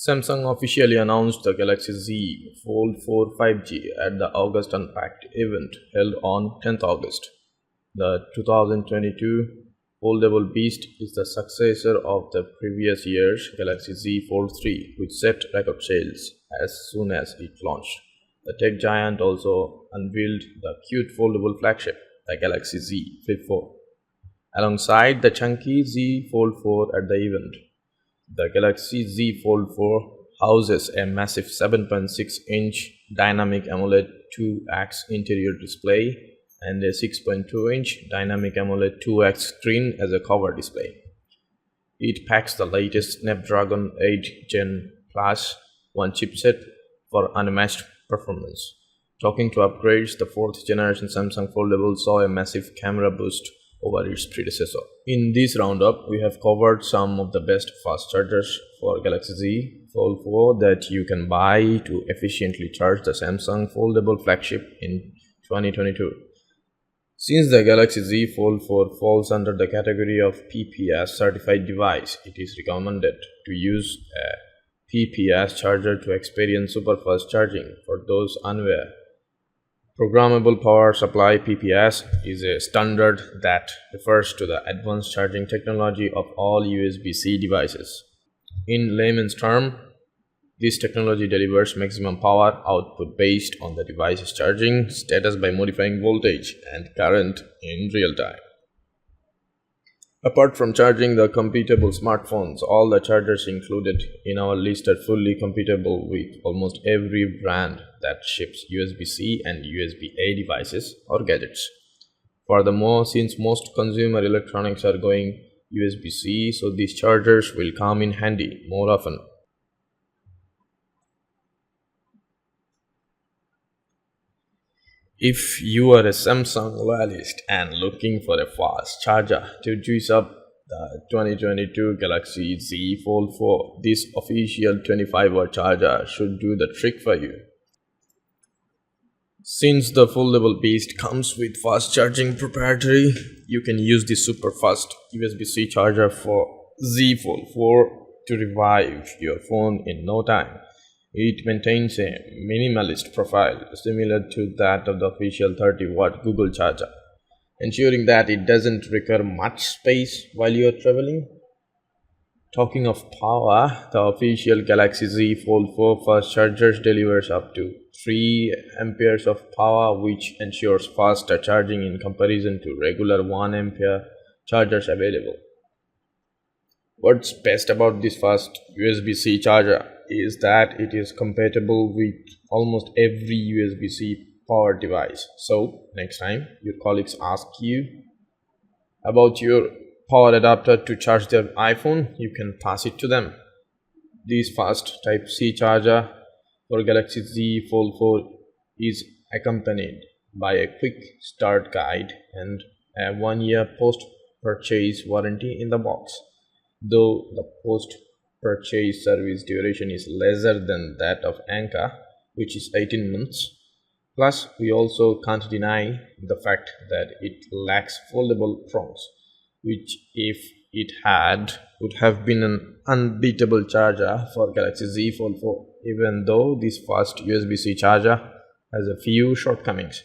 Samsung officially announced the Galaxy Z Fold 4 5G at the August Unpacked event held on 10th August. The 2022 foldable beast is the successor of the previous year's Galaxy Z Fold 3, which set record sales as soon as it launched. The tech giant also unveiled the cute foldable flagship, the Galaxy Z Flip 4, alongside the chunky Z Fold 4 at the event. The Galaxy Z Fold 4 houses a massive 7.6-inch dynamic AMOLED 2X interior display and a 6.2-inch dynamic AMOLED 2X screen as a cover display. It packs the latest Snapdragon 8 Gen Plus 1 chipset for unmatched performance. Talking to upgrades, the 4th generation Samsung Foldable saw a massive camera boost over its predecessor. In this roundup, we have covered some of the best fast chargers for Galaxy Z Fold 4 that you can buy to efficiently charge the Samsung Foldable flagship in 2022. Since the Galaxy Z Fold 4 falls under the category of PPS certified device, it is recommended to use a PPS charger to experience super fast charging. For those unaware, Programmable Power Supply (PPS) is a standard that refers to the advanced charging technology of all USBC devices. In layman's terms, this technology delivers maximum power output based on the device's charging status by modifying voltage and current in real time. Apart from charging the compatible smartphones, all the chargers included in our list are fully compatible with almost every brand that ships USB-C and USB-A devices or gadgets. Furthermore, since most consumer electronics are going USB-C, so these chargers will come in handy more often. If you are a Samsung loyalist and looking for a fast charger to juice up the 2022 Galaxy Z Fold 4, this official 25-watt charger should do the trick for you. Since the foldable beast comes with fast charging proprietary, you can use the super fast USB-C charger for Z Fold 4 to revive your phone in no time. It maintains a minimalist profile similar to that of the official 30-watt Google charger, ensuring that it doesn't require much space while you are traveling. Talking of power, the official Galaxy Z Fold 4 fast chargers delivers up to 3 amperes of power, which ensures faster charging in comparison to regular 1 ampere chargers available. What's best about this fast USB-C charger is that it is compatible with almost every USB-C powered device. So, next time your colleagues ask you about your power adapter to charge their iPhone, you can pass it to them. This fast Type-C charger for Galaxy Z Fold 4 is accompanied by a quick start guide and a 1-year post-purchase warranty in the box. Though the post-purchase service duration is lesser than that of Anka, which is 18 months. Plus, we also can't deny the fact that it lacks foldable prongs, which if it had, would have been an unbeatable charger for Galaxy Z Fold 4, even though this fast USB-C charger has a few shortcomings.